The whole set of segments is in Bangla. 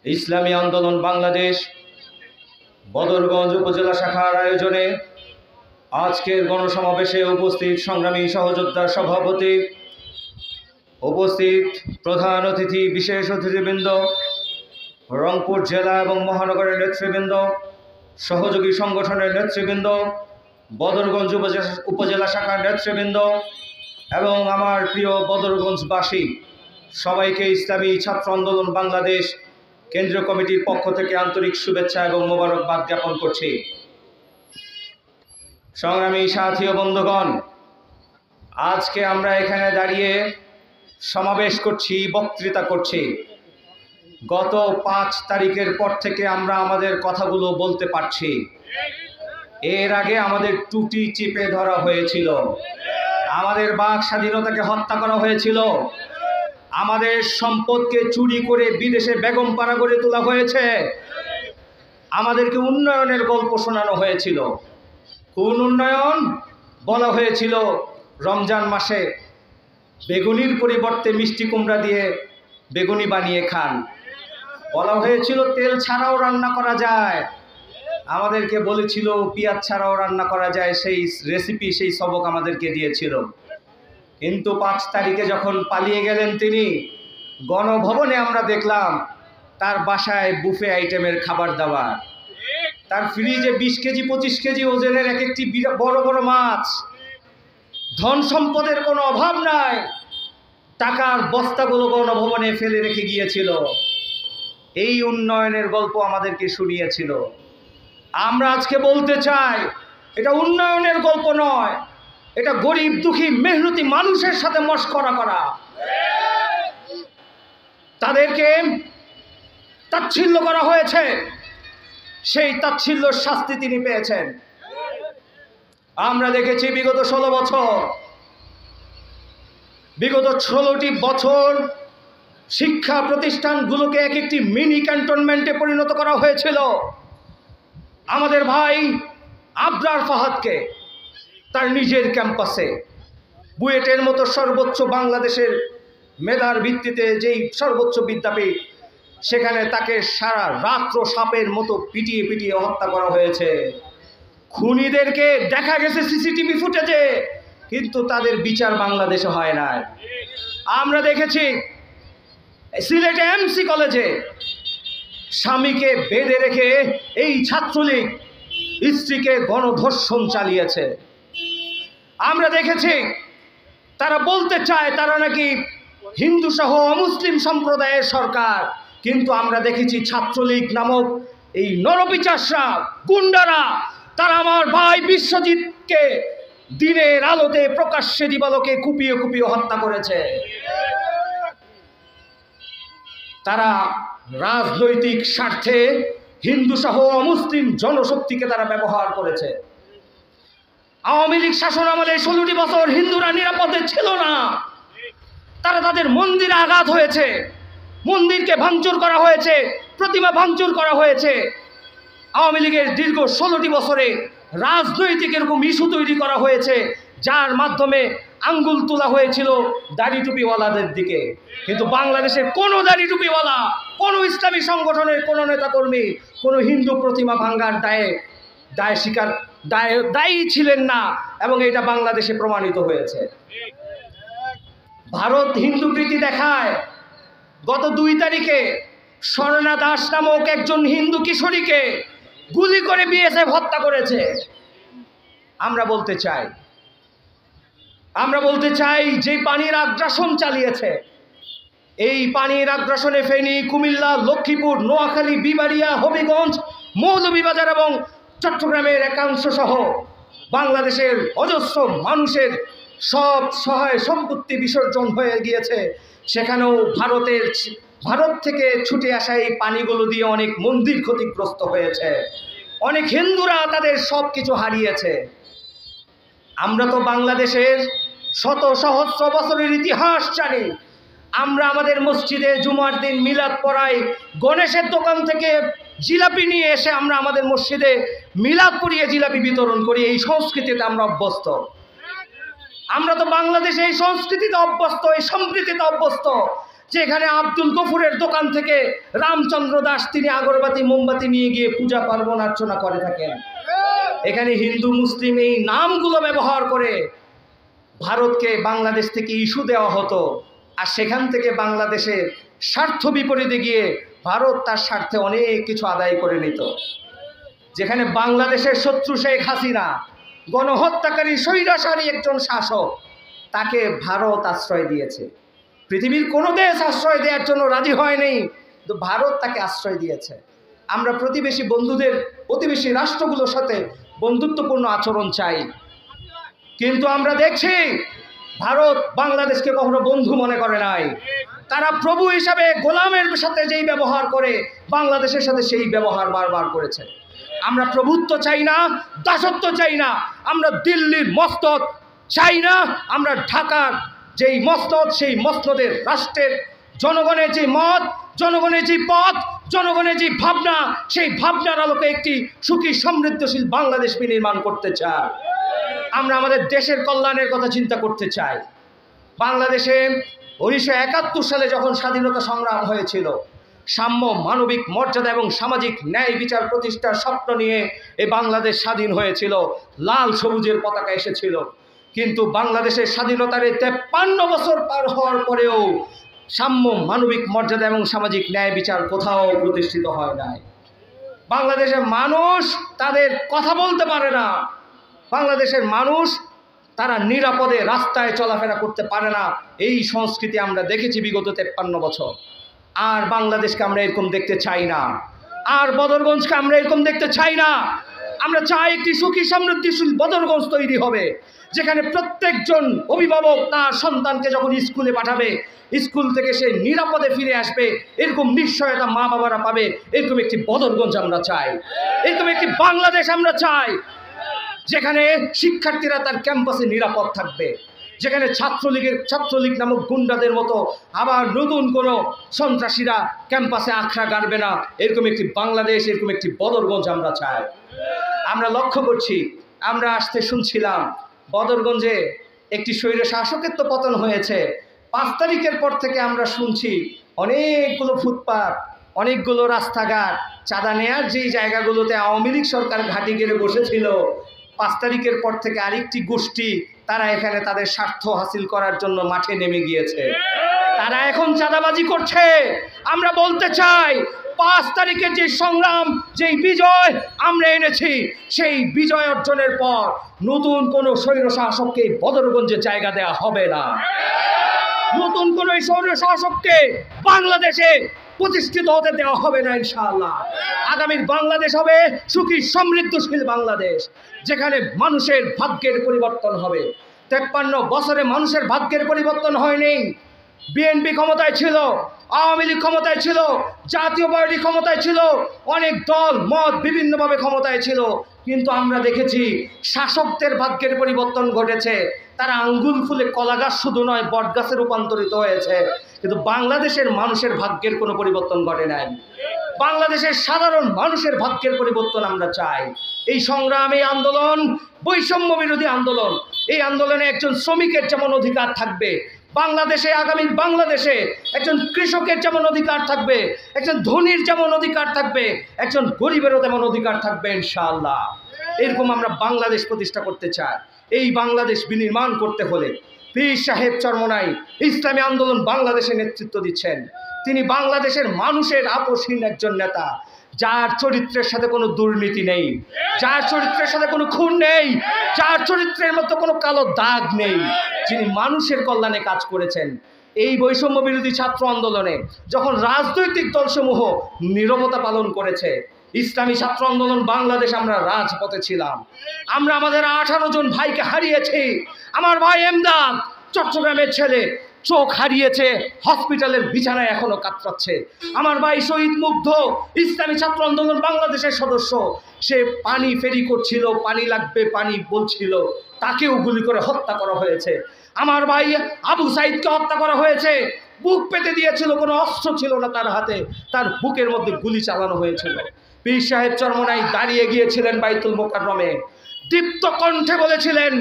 ইসলামী আন্দোলন বাংলাদেশ বদরগঞ্জ উপজেলা শাখার আয়োজনে আজকের গণসমাবেশে উপস্থিত সংগ্রামী সহযোদ্ধা সভাপতি, উপস্থিত প্রধান অতিথি, বিশেষ অতিথিবৃন্দ, রংপুর জেলা এবং মহানগরের নেতৃবৃন্দ, সহযোগী সংগঠনের নেতৃবৃন্দ, বদরগঞ্জ উপজেলা শাখার নেতৃবৃন্দ এবং আমার প্রিয় বদরগঞ্জবাসী, সবাইকে ইসলামী ছাত্র আন্দোলন বাংলাদেশ কেন্দ্রীয় কমিটির পক্ষ থেকে আন্তরিক শুভেচ্ছা এবং মোবারকবাদ জ্ঞাপন করছি। সংগ্রামী সাথী ও বন্ধুগণ, আজকে আমরা এখানে দাঁড়িয়ে সমাবেশ করছি, বক্তৃতা করছি। গত 5 তারিখের পর থেকে আমরা আমাদের কথাগুলো বলতে পারছি। এর আগে আমাদের টুটি চিপে ধরা হয়েছিল, আমাদের বাক স্বাধীনতাকে হত্যা করা হয়েছিল, আমাদের সম্পদকে চুরি করে বিদেশে বেগমপাড়া গড়ে তোলা হয়েছে, আমাদেরকে উন্নয়নের গল্প শোনানো হয়েছিল। কোন উন্নয়ন? বলা হয়েছিল রমজান মাসে বেগুনির পরিবর্তে মিষ্টি কুমড়া দিয়ে বেগুনি বানিয়ে খান। বলা হয়েছিল তেল ছাড়াও রান্না করা যায়, আমাদেরকে বলেছিল পেঁয়াজ ছাড়াও রান্না করা যায়, সেই রেসিপি, সেই সবক আমাদেরকে দিয়েছিল। কিন্তু 5 তারিখে যখন পালিয়ে গেলেন তিনি, গণভবনে আমরা দেখলাম তার বাসায় বুফে আইটেমের খাবার দাবার, তার ফ্রিজে 20 কেজি 25 কেজি ওজনের এক একটি বড় বড় মাছ। ধন সম্পদের কোনো অভাব নাই, টাকার বস্তাগুলো গণভবনে ফেলে রেখে গিয়েছিল। এই উন্নয়নের গল্প আমাদেরকে শুনিয়েছিল। আমরা আজকে বলতে চাই, এটা উন্নয়নের গল্প নয়, এটা গরিব দুঃখী মেহনতি মানুষের সাথে মশকরা করা। তাদেরকে তাচ্ছিল্য করা হয়েছে, সেই তাচ্ছিল্যর শাস্তি তিনি পেয়েছেন। আমরা দেখেছি বিগত 16 বছর, বিগত 16টি বছর শিক্ষা প্রতিষ্ঠানগুলোকে এক একটি মিনি ক্যান্টনমেন্টে পরিণত করা হয়েছিল। আমাদের ভাই আবরার ফাহাদকে তার নিজের ক্যাম্পাসে, বুয়েটের মতো সর্বোচ্চ বাংলাদেশের মেধার ভিত্তিতে যেই সর্বোচ্চ বিদ্যাপীঠ, সেখানে তাকে সারা রাত্র সাপের মতো পিটিয়ে পিটিয়ে হত্যা করা হয়েছে। খুনিদেরকে দেখা গেছে সিসিটিভি ফুটেজে, কিন্তু তাদের বিচার বাংলাদেশে হয় না। আমরা দেখেছি সিলেটে এমসি কলেজে স্বামীকে বেঁধে রেখে এই ছাত্রলীগ স্ত্রীকে গণধর্ষণ চালিয়েছে। আমরা দেখেছি তারা বলতে চায় তারা নাকি হিন্দু সহ অমুসলিম সম্প্রদায়ের সরকার, কিন্তু আমরা দেখেছি ছাত্রলীগ নামক এই নরপিচাসরা, গুন্ডারা, তারা আমার ভাই বিশ্বজিৎকে দিনের আলোতে প্রকাশ্যে দিবালোকে কুপিয়ে কুপিয়ে হত্যা করেছে। তারা রাজনৈতিক স্বার্থে হিন্দু সহ অমুসলিম জনশক্তিকে তারা ব্যবহার করেছে। আওয়ামী লীগ শাসন আমলে 16টি বছর হিন্দুরা নিরাপদে ছিল না। তারা তাদের মন্দিরে আঘাত হয়েছে, মন্দিরকে ভাঙচুর করা হয়েছে, প্রতিমা ভাঙচুর করা হয়েছে। আওয়ামী লীগের দীর্ঘ 16টি বছরে রাজনৈতিক এরকম ইস্যু তৈরি করা হয়েছে, যার মাধ্যমে আঙ্গুল তোলা হয়েছিল দাড়ি টুপিওয়ালাদের দিকে। কিন্তু বাংলাদেশের কোনো দাড়ি টুপিওয়ালা, কোনো ইসলামী সংগঠনের কোনো নেতাকর্মী কোনো হিন্দু প্রতিমা ভাঙ্গার দায়ী ছিলেন না, এবং এটা বাংলাদেশে প্রমাণিত হয়েছে। ভারত হিন্দু প্রীতি দেখায়। গত 2 তারিখে স্বর্ণা দাস নামক একজন হিন্দু কিশোরীকে গুলি করে বিএসএফ হত্যা করেছে। আমরা বলতে চাই যে পানির আগ্রাসন চালিয়েছে, এই পানির আগ্রাসনে ফেনী, কুমিল্লা, লক্ষ্মীপুর, নোয়াখালী, বিবাড়িয়া, হবিগঞ্জ, মৌলভীবাজার এবং চট্টগ্রামের একাংশ সহ বাংলাদেশের অজস্র মানুষের সব সহায় সম্পত্তি বিসর্জন হয়ে গিয়েছে। সেখানেও ভারত থেকে ছুটে আসা এই পানিগুলো দিয়ে অনেক মন্দির ক্ষতিগ্রস্ত হয়েছে, অনেক হিন্দুরা তাদের সব কিছু হারিয়েছে। আমরা তো বাংলাদেশের শত সহস্র বছরের ইতিহাস জানি। আমরা আমাদের মসজিদে জুমার দিন মিলাদ পড়াই, গণেশের দোকান থেকে জিলাপি নিয়ে এসে আমরা আমাদের মসজিদে মিলাদ পড়িয়ে জিলাপি বিতরণ করি। এই সংস্কৃতিতে আমরা অভ্যস্ত। আমরা তো বাংলাদেশে এই সংস্কৃতিতে অভ্যস্ত, এই সম্প্রীতিতে অভ্যস্ত। যেখানে আব্দুল গফুরের দোকান থেকে রামচন্দ্র দাস তিনি আগরবাতি মোমবাতি নিয়ে গিয়ে পূজা পার্বণ অর্চনা করে থাকেন। এখানে হিন্দু মুসলিম এই নামগুলো ব্যবহার করে ভারতকে বাংলাদেশ থেকে ইস্যু দেওয়া হতো, আর সেখান থেকে বাংলাদেশের স্বার্থ বিপরীতে গিয়ে ভারত তার স্বার্থে অনেক কিছু আদায় করে নিত। যেখানে বাংলাদেশের শত্রু শেখ হাসিনা গণহত্যাকারী স্বৈরাচারী একজন শাসক, তাকে ভারত আশ্রয় দিয়েছে। পৃথিবীর কোনো দেশ আশ্রয় দেওয়ার জন্য রাজি হয়নি, কিন্তু ভারত তাকে আশ্রয় দিয়েছে। আমরা প্রতিবেশী বন্ধুদের, প্রতিবেশী রাষ্ট্রগুলোর সাথে বন্ধুত্বপূর্ণ আচরণ চাই, কিন্তু আমরা দেখছি ভারত বাংলাদেশকে কখনো বন্ধু মনে করে নাই। তারা প্রভু হিসাবে গোলামের সাথে যেই ব্যবহার করে, বাংলাদেশের সাথে সেই ব্যবহার বারবার করেছে। আমরা প্রভুত্ব চাই না, দাসত্ব চাই না, আমরা দিল্লির মসনদ চাই না, আমরা ঢাকার যেই মসনদ, সেই মসনদের রাষ্ট্রের জনগণের যে মত, জনগণের যে পথ, জনগণের যে ভাবনা, সেই ভাবনার আলোকে একটি সুখী সমৃদ্ধশীল বাংলাদেশ বিনির্মাণ করতে চাই। আমরা আমাদের দেশের কল্যাণের কথা চিন্তা করতে চাই। বাংলাদেশে 1971 সালে যখন স্বাধীনতা সংগ্রাম হয়েছিল, সাম্য, মানবিক মর্যাদা এবং সামাজিক ন্যায় বিচার প্রতিষ্ঠার স্বপ্ন নিয়ে এই বাংলাদেশ স্বাধীন হয়েছিল, লাল সবুজের পতাকা এসেছিল। কিন্তু বাংলাদেশের স্বাধীনতার 53 বছর পার হওয়ার পরেও সাম্য, মানবিক মর্যাদা এবং সামাজিক ন্যায় বিচার কোথাও প্রতিষ্ঠিত হয় নাই। বাংলাদেশের মানুষ তাদের কথা বলতে পারে না, বাংলাদেশের মানুষ তারা নিরাপদে রাস্তায় চলাফেরা করতে পারে না। এই সংস্কৃতি আমরা দেখেছি বিগত 53 বছর। আর বাংলাদেশকে আমরা এরকম দেখতে চাই না, আর বদরগঞ্জকে আমরা এরকম দেখতে চাই না। আমরা চাই একটি সুখী সমৃদ্ধিশীল বদরগঞ্জ তৈরি হবে, যেখানে প্রত্যেকজন অভিভাবক তার সন্তানকে যখন স্কুলে পাঠাবে, স্কুল থেকে সে নিরাপদে ফিরে আসবে, এরকম নিশ্চয়তা মা বাবারা পাবে। এরকম একটি বদরগঞ্জ আমরা চাই, এরকম একটি বাংলাদেশ আমরা চাই, যেখানে শিক্ষার্থীরা তার ক্যাম্পাসে নিরাপদ থাকবে, যেখানে ছাত্রলীগ নামক গুন্ডাদের মতো আবার নতুন কোনো সন্ত্রাসীরা ক্যাম্পাসে আখড়া গাড়বে না। এরকম একটি বাংলাদেশ, এরকম একটি বদরগঞ্জ আমরা চাই। আমরা লক্ষ্য করছি, আমরা আসতে শুনছিলাম বদরগঞ্জে একটি স্বৈর শাসকের তো পতন হয়েছে। 5 তারিখের পর থেকে আমরা শুনছি অনেকগুলো ফুটপাত, অনেকগুলো রাস্তাঘাট, চাঁদা নেয়ার যেই জায়গাগুলোতে আওয়ামী লীগ সরকার ঘাঁটি গেড়ে বসেছিল, 5 তারিখের পর থেকে আরেকটি গোষ্ঠী তারা এখানে তাদের স্বার্থ হাসিল করার জন্য মাঠে নেমে গিয়েছে। তারা এখন চাঁদাবাজি করছে। আমরা বলতে চাই, 5 তারিখের যে সংগ্রাম, যেই বিজয় আমরা এনেছি, সেই বিজয় অর্জনের পর নতুন কোনো স্বৈর শাসককে বদরগঞ্জে জায়গা দেওয়া হবে না। নতুন কোনো স্বৈর শাসককে বাংলাদেশে প্রতিষ্ঠিত হতে দেওয়া হবে না ইনশাআল্লাহ। আগামীর বাংলাদেশ হবে সুখী সমৃদ্ধশীল বাংলাদেশ, যেখানে মানুষের ভাগ্যের পরিবর্তন হবে। 53 বছরে মানুষের ভাগ্যের পরিবর্তন হয়নি। বিএনপি ক্ষমতায় ছিল, আওয়ামী লীগ ক্ষমতায় ছিল, জাতীয় পার্টি ক্ষমতায় ছিল, অনেক দল মত বিভিন্নভাবে ক্ষমতায় ছিল, কিন্তু আমরা দেখেছি শাসকদের ভাগ্যের পরিবর্তন ঘটেছে। তারা আঙ্গুল ফুলে কলা গাছ শুধু নয়, বট গাছে রূপান্তরিত হয়েছে, কিন্তু বাংলাদেশের মানুষের ভাগ্যের কোনো পরিবর্তন ঘটে নাই। বাংলাদেশের সাধারণ মানুষের ভাগ্যের পরিবর্তন আমরা চাই। এই সংগ্রাম, এই আন্দোলন বৈষম্য বিরোধী আন্দোলন। এই আন্দোলনে একজন শ্রমিকের যেমন অধিকার থাকবে বাংলাদেশে, আগামীর বাংলাদেশে একজন কৃষকের যেমন অধিকার থাকবে, একজন ধনীর যেমন অধিকার থাকবে, একজন গরিবেরও তেমন অধিকার থাকবে ইনশাআল্লাহ। এরকম আমরা বাংলাদেশ প্রতিষ্ঠা করতে চাই। এই বাংলাদেশ বিনির্মাণ করতে হলে পীর সাহেব চরমনাই ইসলামী আন্দোলন বাংলাদেশে নেতৃত্ব দিচ্ছেন। তিনি বাংলাদেশের মানুষের আপোষহীন একজন নেতা, যার চরিত্রের সাথে কোনো দুর্নীতি নেই, যার চরিত্রের সাথে কোনো খুন নেই, যার চরিত্রের মতো কোনো কালো দাগ নেই, যিনি মানুষের কল্যাণে কাজ করেছেন। এই বৈষম্য বিরোধী ছাত্র আন্দোলনে যখন রাজনৈতিক দলসমূহ নীরবতা পালন করেছে, ইসলামী ছাত্র আন্দোলন বাংলাদেশ আমরা রাজপথে ছিলাম। আমরা আমাদের 18 জন ভাইকে হারিয়েছি। আমার ভাই এমদাদ চট্টগ্রামের ছেলে, চোখ হারিয়েছে, হসপিটালের বিছানায় এখনো কাতরাচ্ছে। আমার ভাই শহীদ মুগ্ধ ইসলামী ছাত্র আন্দোলন বাংলাদেশের সদস্য, সে পানি ফেরি করছিল, পানি লাগবে পানি বলছিল, তাকেও গুলি করে হত্যা করা হয়েছে। আমার ভাই আবু সাইদকে হত্যা করা হয়েছে, বুক পেতে দিয়েছিল, কোনো অস্ত্র ছিল না তার হাতে, তার বুকের মধ্যে গুলি চালানো হয়েছিল। পীর সাহেব চরমনাই দাঁড়িয়ে গিয়েছিলেন বাইতুল মোকাররমে, দীপ্ত কণ্ঠে বলেছিলেন,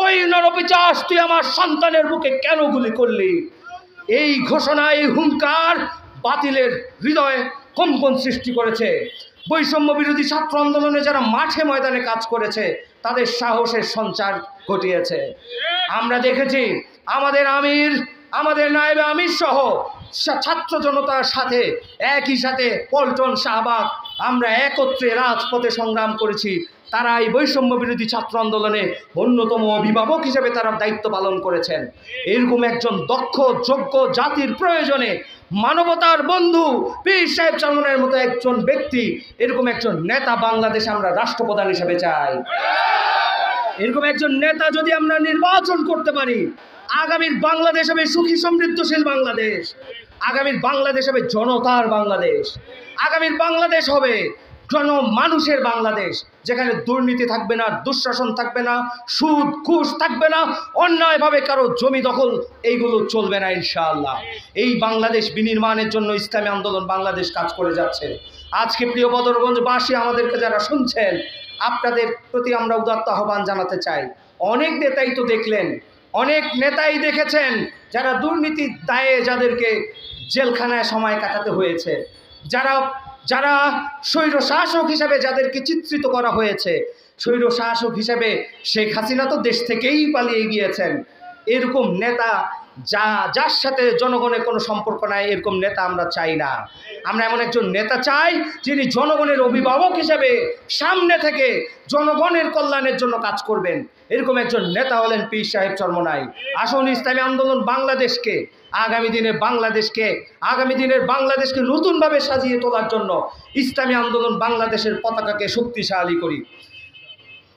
ওই নরপিশাচ তুই আমার সন্তানের বুকে কেন গুলি করলি? এই ঘোষণা, এই হুঙ্কার বাতিলের হৃদয়ে কম্পন সৃষ্টি করেছে। বৈষম্য বিরোধী ছাত্র আন্দোলনে যারা মাঠে ময়দানে কাজ করেছে তাদের সাহসের সঞ্চার ঘটিয়েছে। আমরা দেখেছি আমাদের আমির, আমাদের নায়েবে আমির সহ ছাত্র জনতার সাথে একই সাথে পল্টন, শাহবাগ আমরা একত্রে রাজপথে সংগ্রাম করেছি। তারা এই বৈষম্য বিরোধী ছাত্র আন্দোলনে অন্যতম অভিভাবক হিসেবে তারা দায়িত্ব পালন করেছেন। এরকম একজন দক্ষ, যোগ্য, জাতির প্রয়োজনে মানবতার বন্ধু পীর সাহেব চরমনাইয়ের মতো একজন ব্যক্তি, এরকম একজন নেতা বাংলাদেশে আমরা রাষ্ট্রপ্রধান হিসেবে চাই। এরকম একজন নেতা যদি আমরা নির্বাচন করতে পারি, আগামীর বাংলাদেশ হবে সুখী সমৃদ্ধশীল বাংলাদেশ, আগামীর বাংলাদেশ হবে জনতার বাংলাদেশ, আগামীর বাংলাদেশ হবে মানুষের বাংলাদেশ, যেখানে দুর্নীতি থাকবে না, দুঃশাসন থাকবে না, সুদ ঘুষ থাকবে না, অন্যায়ভাবে কারো জমি দখল এইগুলো চলবে না ইনশাআল্লাহ। এই বাংলাদেশ বিনির্মাণের জন্য ইসলামী আন্দোলন বাংলাদেশ কাজ করে যাচ্ছে। আজকে প্রিয় বদরগঞ্জবাসী, আমাদেরকে যারা শুনছেন, আপনাদের প্রতি আমরা উদাত্ত আহ্বান জানাতে চাই। অনেক নেতাই তো দেখলেন, অনেক নেতাই দেখেছেন যারা দুর্নীতির দায়ে যাদেরকে জেলখানায় সময় কাটাতে হয়েছে, যারা স্বৈর শাসক হিসাবে যাদেরকে চিত্রিত করা হয়েছে। স্বৈর শাসক হিসাবে শেখ হাসিনা তো দেশ থেকেই পালিয়ে গিয়েছেন। এরকম নেতা যার সাথে জনগণের কোনো সম্পর্ক নাই, এরকম নেতা আমরা চাই না। আমরা এমন একজন নেতা চাই যিনি জনগণের অভিভাবক হিসেবে সামনে থেকে জনগণের কল্যাণের জন্য কাজ করবেন। এরকম একজন নেতা হলেন পীর সাহেব চরমনাই। আসুন ইসলামী আন্দোলন বাংলাদেশকে আগামী দিনের বাংলাদেশকে নতুনভাবে সাজিয়ে তোলার জন্য ইসলামী আন্দোলন বাংলাদেশের পতাকাকে শক্তিশালী করি।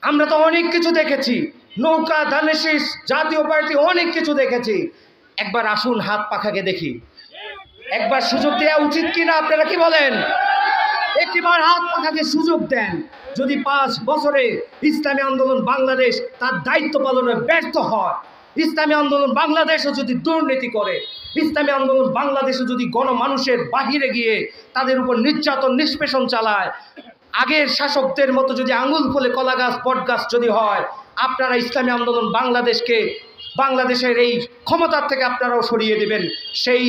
আমরা তো অনেক কিছু দেখেছি, নৌকা, ধানেশিস, জাতীয় পার্টি, অনেক কিছু দেখেছি। একবার আসুন হাত পাখাকে দেখি, একবার সুযোগ দেওয়া উচিত কিনা, আপনারা কি বলেন? একবার হাত পাখাকে সুযোগ দেন। যদি 5 বছরে ইসলামী আন্দোলন বাংলাদেশ তার দায়িত্ব পালনে ব্যর্থ হয়, ইসলামী আন্দোলন বাংলাদেশও যদি দুর্নীতি করে, ইসলামী আন্দোলন বাংলাদেশে যদি গণমানুষের বাহিরে গিয়ে তাদের উপর নির্যাতন নিষ্পেষণ চালায়, আগের শাসকদের মতো যদি আঙুল ফলে কলা গাছ বট গাছ যদি হয়, আপনারা ইসলামী আন্দোলন বাংলাদেশের এই ক্ষমতার থেকে আপনারাও সরিয়ে দেবেন। সেই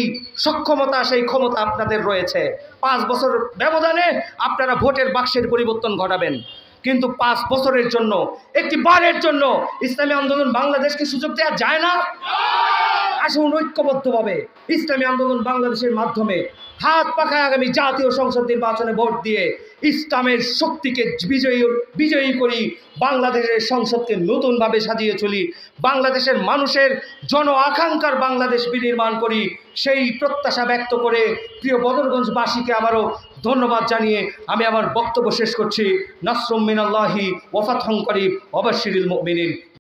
সক্ষমতা, সেই ক্ষমতা আপনাদের রয়েছে। 5 বছর ব্যবধানে আপনারা ভোটের বাক্সের পরিবর্তন ঘটাবেন, কিন্তু 5 বছরের জন্য, একটি বারের জন্য ইসলামী আন্দোলন বাংলাদেশকে সুযোগ দেওয়া যায় না। আসুন ঐক্যবদ্ধভাবে ইসলামী আন্দোলন বাংলাদেশের মাধ্যমে হাত পাখায় আগামী জাতীয় সংসদ নির্বাচনে ভোট দিয়ে ইসলামের শক্তিকে বিজয়ী করি, বাংলাদেশের সংসদকে নতুনভাবে সাজিয়ে চলি, বাংলাদেশের মানুষের জন আকাঙ্ক্ষার বাংলাদেশ বিনির্মাণ করি। সেই প্রত্যাশা ব্যক্ত করে প্রিয় বদরগঞ্জবাসীকে আবারও ধন্যবাদ জানিয়ে আমি আমার বক্তব্য শেষ করছি। নাসরুম মিনাল্লাহি ওয়া ফাতহুন করিব ওয়া বাশশিরিল মুমিনিন।